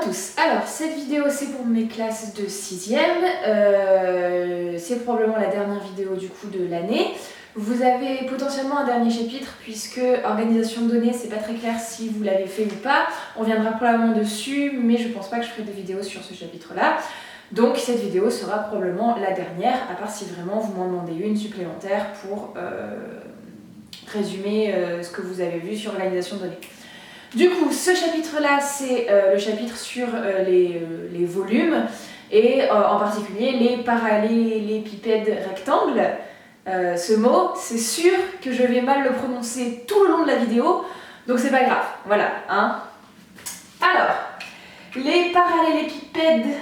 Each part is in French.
tous. Alors, cette vidéo, c'est pour mes classes de 6e. C'est probablement la dernière vidéo du coup de l'année. Vous avez potentiellement un dernier chapitre puisque organisation de données, c'est pas très clair si vous l'avez fait ou pas. On viendra probablement dessus, mais je pense pas que je ferai des vidéos sur ce chapitre-là. Donc cette vidéo sera probablement la dernière, à part si vraiment vous m'en demandez une supplémentaire pour résumer ce que vous avez vu sur l'organisation de données. Du coup, ce chapitre-là, c'est le chapitre sur les volumes et en particulier les parallélépipèdes rectangles. Ce mot, c'est sûr que je vais mal le prononcer tout le long de la vidéo, donc c'est pas grave, voilà. Hein. Alors, les parallélépipèdes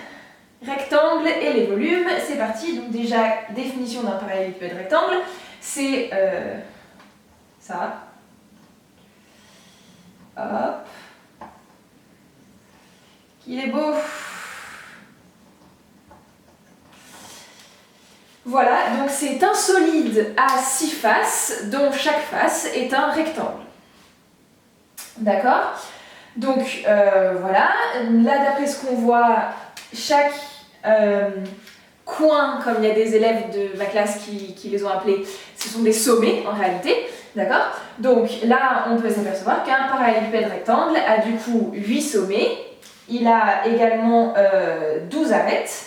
rectangles et les volumes, c'est parti. Donc déjà, définition d'un parallélépipède rectangle, c'est ça. Hop. Qu'il est beau. Voilà, donc c'est un solide à 6 faces, dont chaque face est un rectangle. D'accord? Donc voilà, là d'après ce qu'on voit, chaque coin, comme il y a des élèves de ma classe qui les ont appelés, ce sont des sommets en réalité. D'accord? Donc là, on peut s'apercevoir qu'un parallélépipède rectangle a du coup 8 sommets. Il a également 12 arêtes,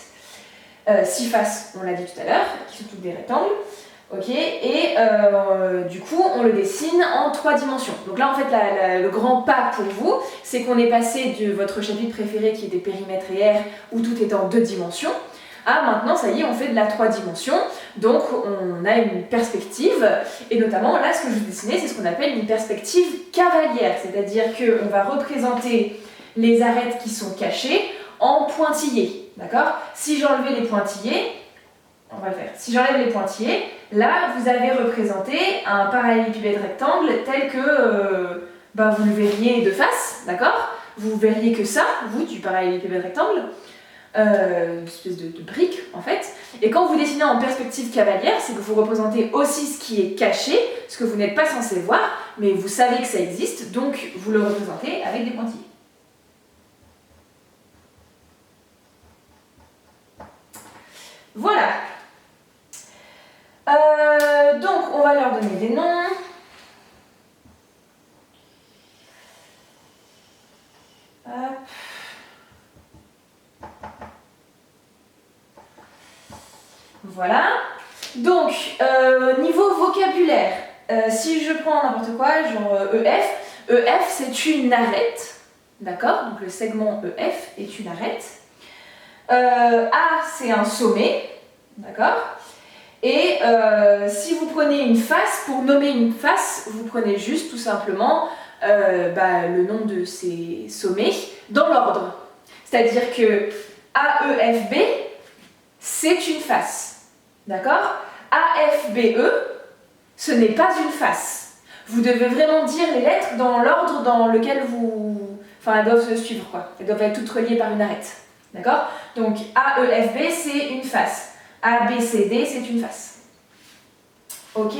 6 faces, on l'a dit tout à l'heure, qui sont toutes des rectangles. Ok, et du coup, on le dessine en 3 dimensions. Donc là, en fait, le grand pas pour vous, c'est qu'on est passé de votre chapitre préféré qui était périmètre et aire, où tout est en 2 dimensions, à maintenant, ça y est, on fait de la 3 dimensions. Donc, on a une perspective, et notamment, là, ce que je vous dessinais, c'est ce qu'on appelle une perspective cavalière, c'est-à-dire qu'on va représenter les arêtes qui sont cachées en pointillés. D'accord? Si j'enlevais les pointillés, on va le faire. Si j'enlève les pointillés, là, vous avez représenté un parallélépipède rectangle tel que vous le verriez de face, d'accord? Vous verriez que ça, vous, du parallélépipède rectangle, une espèce de brique, en fait. Et quand vous dessinez en perspective cavalière, c'est que vous représentez aussi ce qui est caché, ce que vous n'êtes pas censé voir, mais vous savez que ça existe, donc vous le représentez avec des pointillés. Voilà. Donc, on va leur donner des noms. Hop. Voilà. Donc, niveau vocabulaire, si je prends n'importe quoi, genre EF c'est une arête. D'accord? Donc, le segment EF est une arête. A, c'est un sommet. D'accord? Et si vous prenez une face, pour nommer une face, vous prenez juste tout simplement le nom de ces sommets dans l'ordre. C'est-à-dire que AEFB, c'est une face. D'accord? AFBE, ce n'est pas une face. Vous devez vraiment dire les lettres dans l'ordre dans lequel vous... Enfin, elles doivent se suivre, quoi. Elles doivent être toutes reliées par une arête. D'accord? Donc AEFB, c'est une face. ABCD, c'est une face. Ok.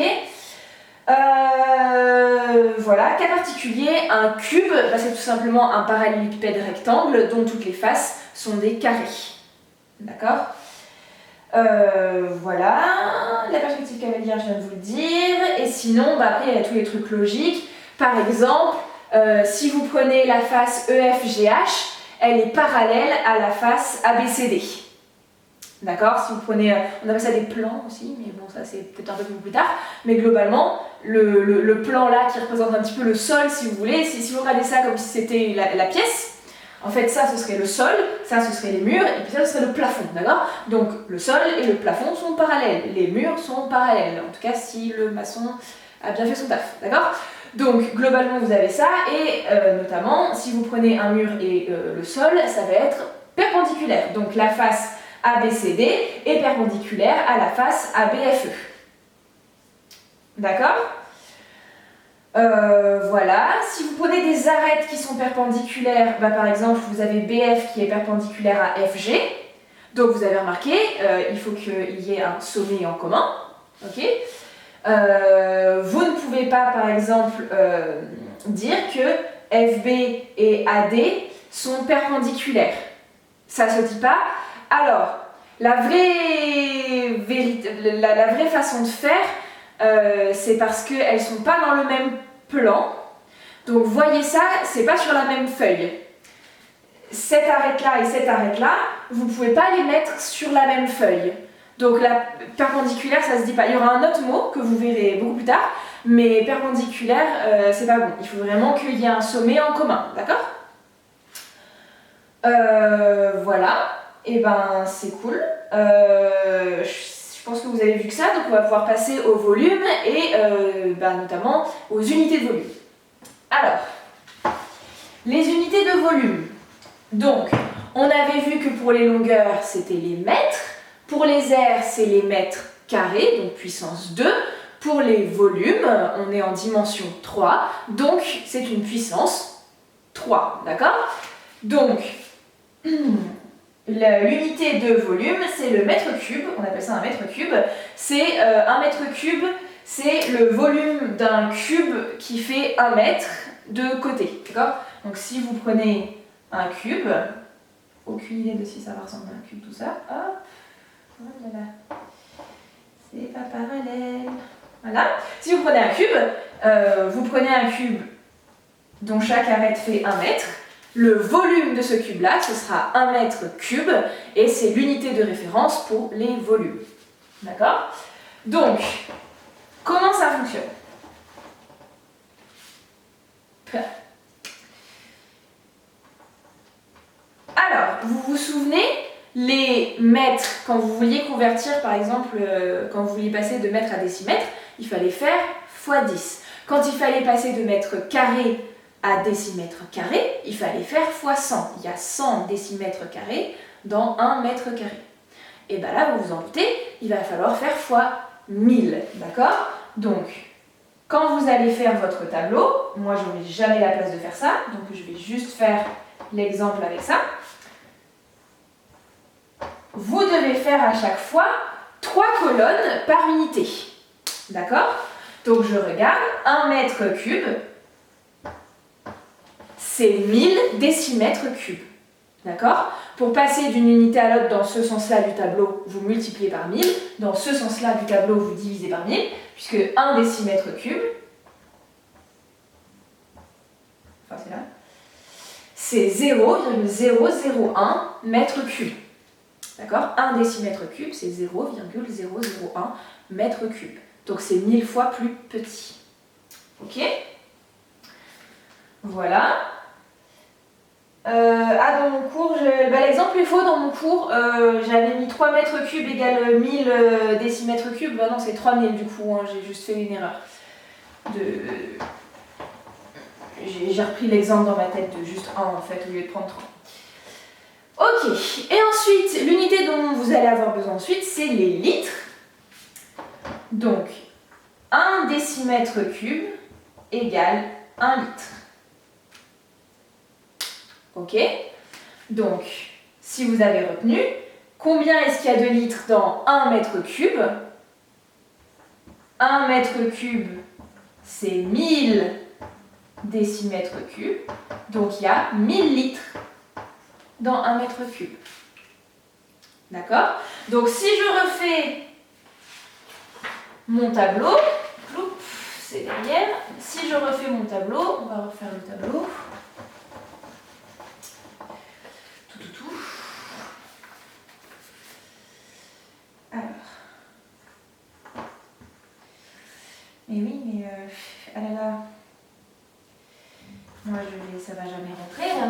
Voilà, cas particulier, un cube, c'est tout simplement un parallélépipède rectangle dont toutes les faces sont des carrés. D'accord. Voilà, la perspective cavalière, je viens de vous le dire. Et sinon, après, il y a tous les trucs logiques. Par exemple, si vous prenez la face EFGH, elle est parallèle à la face ABCD. D'accord? Si vous prenez, on appelle ça des plans aussi, mais bon, ça c'est peut-être un peu plus tard. Mais globalement, le plan là qui représente un petit peu le sol, si vous voulez, si vous regardez ça comme si c'était la pièce, en fait ça ce serait le sol, ça ce serait les murs, et puis ça ce serait le plafond, d'accord? Donc le sol et le plafond sont parallèles, les murs sont parallèles, en tout cas si le maçon a bien fait son taf, d'accord? Donc globalement vous avez ça, et notamment si vous prenez un mur et le sol, ça va être perpendiculaire. Donc la face ABCD est perpendiculaire à la face ABFE. D'accord? Voilà. Si vous prenez des arêtes qui sont perpendiculaires, par exemple, vous avez BF qui est perpendiculaire à FG. Donc vous avez remarqué, il faut qu'il y ait un sommet en commun. Ok? Vous ne pouvez pas, par exemple, dire que FB et AD sont perpendiculaires. Ça se dit pas. Alors, la vraie façon de faire, c'est parce qu'elles sont pas dans le même plan. Donc voyez ça, c'est pas sur la même feuille. Cette arête-là et cette arête-là, vous pouvez pas les mettre sur la même feuille. Donc la perpendiculaire, ça se dit pas. Il y aura un autre mot que vous verrez beaucoup plus tard, mais perpendiculaire, c'est pas bon. Il faut vraiment qu'il y ait un sommet en commun, d'accord? Voilà, et ben c'est cool. Je pense que vous avez vu que ça, donc on va pouvoir passer au volume et notamment aux unités de volume. Alors, les unités de volume. Donc, on avait vu que pour les longueurs, c'était les mètres. Pour les aires, c'est les mètres carrés, donc puissance 2. Pour les volumes, on est en dimension 3, donc c'est une puissance 3, d'accord? Donc, l'unité de volume, c'est le mètre cube, on appelle ça un mètre cube. C'est un mètre cube, c'est le volume d'un cube qui fait 1 mètre de côté, d'accord? Donc si vous prenez un cube, aucune idée de si ça va ressembler à un cube, tout ça, hop, oh là là, c'est pas parallèle, voilà. Si vous prenez un cube dont chaque arête fait 1 mètre, le volume de ce cube-là, ce sera 1 mètre cube, et c'est l'unité de référence pour les volumes, d'accord? Donc, comment ça fonctionne? Alors, vous vous souvenez, les mètres, quand vous vouliez convertir, par exemple, quand vous vouliez passer de mètre à décimètre, il fallait faire x 10. Quand il fallait passer de mètre carré à décimètre carré, il fallait faire x 100. Il y a 100 décimètres carrés dans 1 mètre carré. Et bien là, vous vous en doutez, il va falloir faire x 1000, d'accord? Donc, quand vous allez faire votre tableau, moi je n'aurai jamais la place de faire ça, donc je vais juste faire l'exemple avec ça. Vous devez faire à chaque fois 3 colonnes par unité. D'accord? Donc je regarde, 1 mètre cube, c'est 1000 décimètres cubes. D'accord? Pour passer d'une unité à l'autre dans ce sens-là du tableau, vous multipliez par 1000. Dans ce sens-là du tableau, vous divisez par 1000, puisque 1 décimètre cube, enfin c'est là, c'est 0,001 mètre cube. D'accord? 1 décimètre cube, c'est 0,001 mètre cube. Donc c'est 1000 fois plus petit. Ok? Voilà. Dans mon cours, l'exemple est faux. Dans mon cours, j'avais mis 3 mètres cubes égale 1000 décimètres cubes. Bah non, c'est 3000 du coup, hein, j'ai juste fait une erreur. J'ai repris l'exemple dans ma tête de juste 1 en fait, au lieu de prendre 3. Ok, et ensuite, l'unité dont vous allez avoir besoin ensuite, c'est les litres. Donc, 1 décimètre cube égale 1 litre. Ok? Donc, si vous avez retenu, combien est-ce qu'il y a de litres dans 1 mètre cube? 1 mètre cube, c'est 1000 décimètres cubes. Donc, il y a 1000 litres dans 1 mètre cube. D'accord? Donc, si je refais mon tableau, c'est derrière. Si je refais mon tableau, on va refaire le tableau. Alors. Mais oui, mais ah là là. Moi, ça va jamais rentrer là.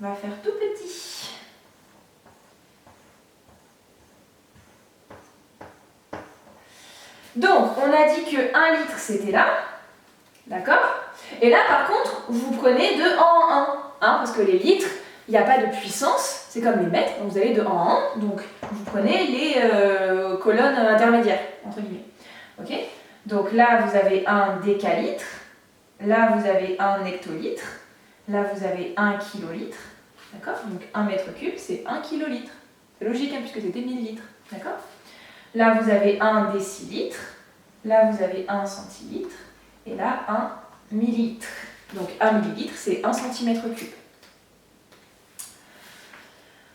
On va faire tout petit. Donc, on a dit que 1 litre c'était là. D'accord? Et là, par contre, vous prenez de 1 en 1. Hein, parce que les litres, il n'y a pas de puissance. C'est comme les mètres. Donc, vous avez de 1 en 1. Donc, vous prenez les colonnes intermédiaires, entre guillemets. Ok? Donc là, vous avez 1 décalitre. Là, vous avez 1 hectolitre. Là, vous avez 1 kilolitre. D'accord? Donc 1 mètre cube, c'est 1 kilolitre. C'est logique, hein, puisque c'était 1000 litres. D'accord? Là, vous avez 1 décilitre. Là, vous avez 1 centilitre. Et là, 1 millilitre. Donc 1 millilitre, c'est 1 centimètre cube.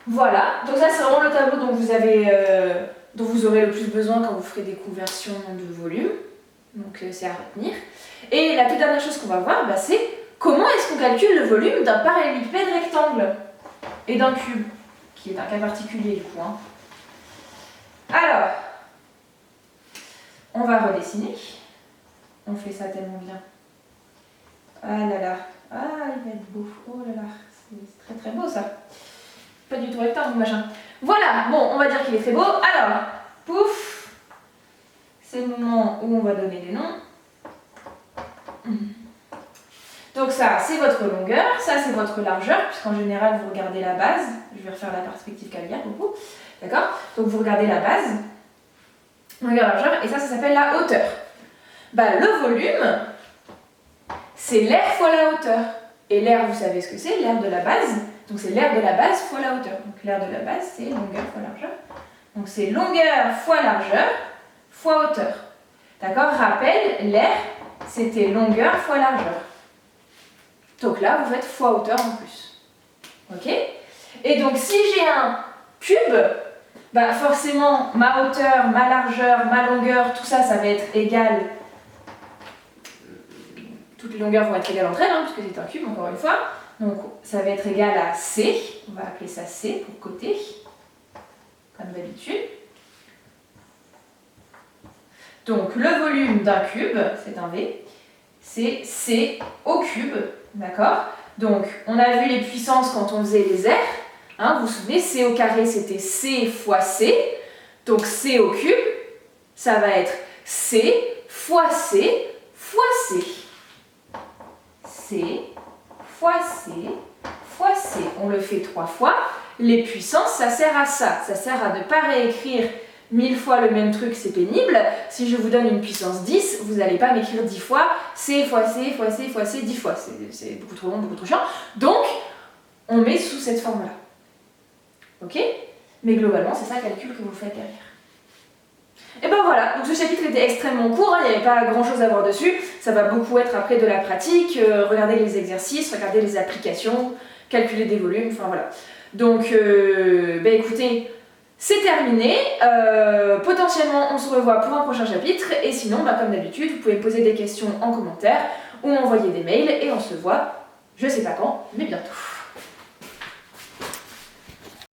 Voilà, donc ça c'est vraiment le tableau dont vous aurez le plus besoin quand vous ferez des conversions de volume. Donc c'est à retenir. Et la toute dernière chose qu'on va voir, c'est comment est-ce qu'on calcule le volume d'un parallélépipède rectangle et d'un cube, qui est un cas particulier du coup. Alors, on va redessiner. On fait ça tellement bien. Ah là là, ah il va être beau, oh là là, c'est très très beau ça. Pas du tout rectangle machin. Voilà, bon, on va dire qu'il est très beau. Alors, pouf, c'est le moment où on va donner des noms. Donc ça, c'est votre longueur, ça c'est votre largeur, puisqu'en général vous regardez la base. Je vais refaire la perspective caviar beaucoup. D'accord? Donc vous regardez la base, longueur, largeur, et ça s'appelle la hauteur. Le volume, c'est l'air fois la hauteur. Et l'air, vous savez ce que c'est, l'air de la base. Donc c'est l'air de la base fois la hauteur. Donc l'air de la base, c'est longueur fois largeur. Donc c'est longueur fois largeur fois hauteur. D'accord? Rappel, l'air, c'était longueur fois largeur. Donc là, vous faites fois hauteur en plus. Ok? Et donc si j'ai un cube, forcément ma hauteur, ma largeur, ma longueur, tout ça, ça va être égal. Toutes les longueurs vont être égales entre elles, puisque c'est un cube, encore une fois. Donc ça va être égal à C. On va appeler ça C pour côté, comme d'habitude. Donc le volume d'un cube, c'est un V, c'est C au cube. D'accord? Donc, on a vu les puissances quand on faisait les R. Vous vous souvenez, C au carré, c'était C fois C. Donc, C au cube, ça va être C fois C fois C. C fois C fois C. On le fait 3 fois. Les puissances, ça sert à ça. Ça sert à ne pas réécrire 1000 fois le même truc, c'est pénible. Si je vous donne une puissance 10, vous n'allez pas m'écrire 10 fois C fois C fois C fois C 10 fois. C'est beaucoup trop long, beaucoup trop chiant. Donc, on met sous cette forme-là. Ok? Mais globalement, c'est ça le calcul que vous faites derrière. Et ben voilà, donc ce chapitre était extrêmement court, il n'y avait pas grand-chose à voir dessus. Ça va beaucoup être après de la pratique, regarder les exercices, regarder les applications, calculer des volumes, enfin voilà. Donc, écoutez... C'est terminé, potentiellement on se revoit pour un prochain chapitre et sinon comme d'habitude vous pouvez me poser des questions en commentaire ou m'envoyer des mails et on se voit je sais pas quand mais bientôt.